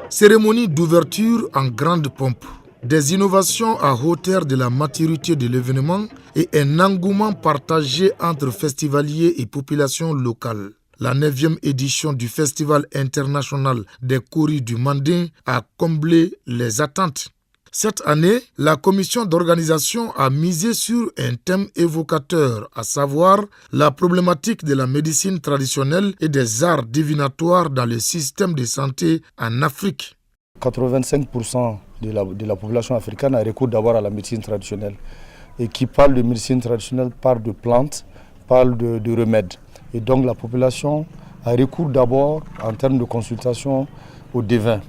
Cérémonie d'ouverture en grande pompe. Des innovations à hauteur de la maturité de l'événement et un engouement partagé entre festivaliers et populations locales. La 9e édition du Festival international des Koris du Manding a comblé les attentes. Cette année, la commission d'organisation a misé sur un thème évocateur, à savoir la problématique de la médecine traditionnelle et des arts divinatoires dans le système de santé en Afrique. 85% de la population africaine a recours d'abord à la médecine traditionnelle. Et qui parle de médecine traditionnelle parle de plantes, parle de remèdes. Et donc la population a recours d'abord en termes de consultation aux devins.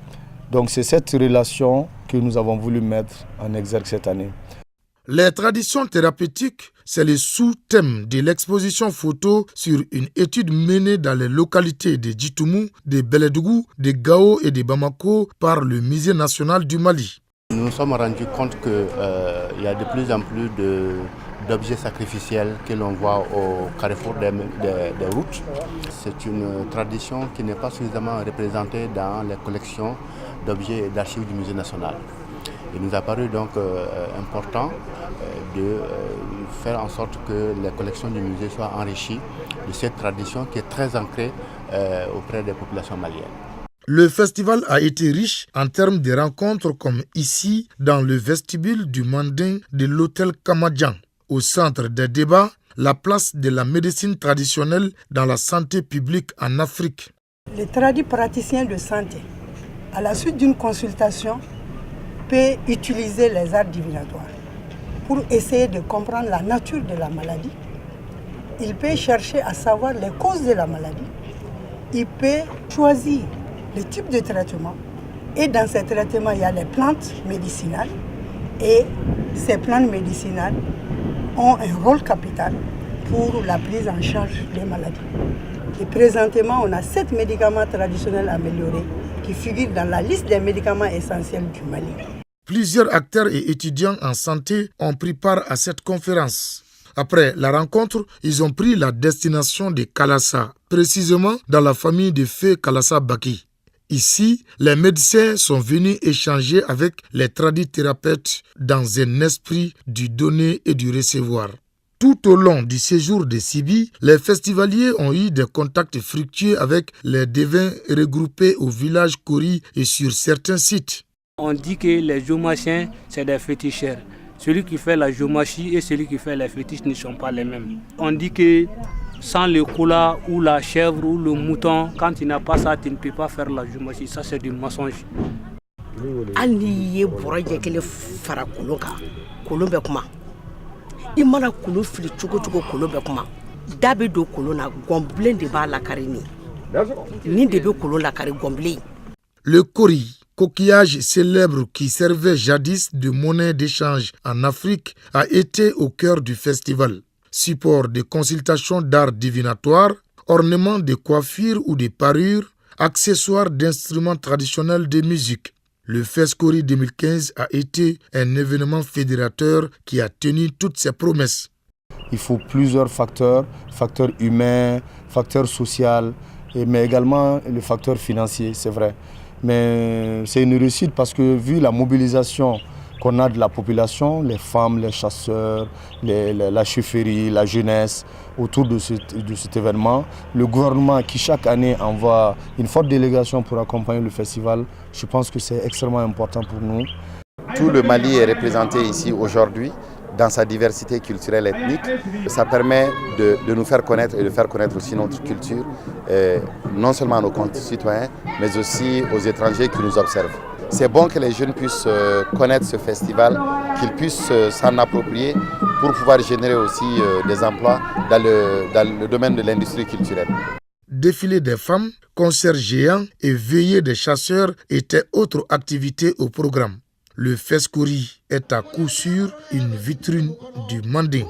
Donc c'est cette relation que nous avons voulu mettre en exergue cette année. Les traditions thérapeutiques, c'est le sous-thème de l'exposition photo sur une étude menée dans les localités de Djitoumou, de Beledougou, de Gao et de Bamako par le Musée national du Mali. Nous nous sommes rendus compte qu'il y a de plus en plus d'objets sacrificiels que l'on voit au carrefour des routes. C'est une tradition qui n'est pas suffisamment représentée dans les collections d'objets et d'archives du Musée national. Il nous a paru donc important de faire en sorte que les collections du musée soient enrichies de cette tradition qui est très ancrée auprès des populations maliennes. Le festival a été riche en termes de rencontres comme ici dans le vestibule du Manding de l'hôtel Kamadjan. Au centre des débats, la place de la médecine traditionnelle dans la santé publique en Afrique. Les praticiens de santé, à la suite d'une consultation, peut utiliser les arts divinatoires pour essayer de comprendre la nature de la maladie. Il peut chercher à savoir les causes de la maladie. Il peut choisir le type de traitement. Et dans ces traitements, il y a les plantes médicinales. Et ces plantes médicinales ont un rôle capital pour la prise en charge des maladies. Et présentement, on a 7 médicaments traditionnels améliorés qui figurent dans la liste des médicaments essentiels du Mali. Plusieurs acteurs et étudiants en santé ont pris part à cette conférence. Après la rencontre, ils ont pris la destination de Kalassa, précisément dans la famille de fée Kalassa Baki. Ici, les médecins sont venus échanger avec les tradithérapeutes dans un esprit du donner et du recevoir. Tout au long du séjour de Sibi, les festivaliers ont eu des contacts fructueux avec les devins regroupés au village Kori et sur certains sites. On dit que les géomachiens, c'est des féticheurs. Celui qui fait la géomachie et celui qui fait les fétiches ne sont pas les mêmes. On dit que sans le kola ou la chèvre ou le mouton, quand tu n'as pas ça, tu ne peux pas faire la géomachie. Ça, c'est du mensonge. Le Kori, coquillage célèbre qui servait jadis de monnaie d'échange en Afrique, a été au cœur du festival. Support de consultation d'art divinatoire, ornements de coiffure ou de parure, accessoires d'instruments traditionnels de musique. Le FESCORI 2015 a été un événement fédérateur qui a tenu toutes ses promesses. Il faut plusieurs facteurs humains, facteurs sociaux, mais également le facteur financier, c'est vrai. Mais c'est une réussite parce que vu la mobilisation qu'on a de la population, les femmes, les chasseurs, la chefferie, la jeunesse, autour de cet événement, le gouvernement qui chaque année envoie une forte délégation pour accompagner le festival, je pense que c'est extrêmement important pour nous. Tout le Mali est représenté ici aujourd'hui dans sa diversité culturelle et ethnique. Ça permet de nous faire connaître et de faire connaître aussi notre culture, non seulement à nos concitoyens, mais aussi aux étrangers qui nous observent. C'est bon que les jeunes puissent connaître ce festival, qu'ils puissent s'en approprier pour pouvoir générer aussi des emplois dans le domaine de l'industrie culturelle. Défilé des femmes, concerts géants et veillées des chasseurs étaient autres activités au programme. Le FESCORI est à coup sûr une vitrine du Manding.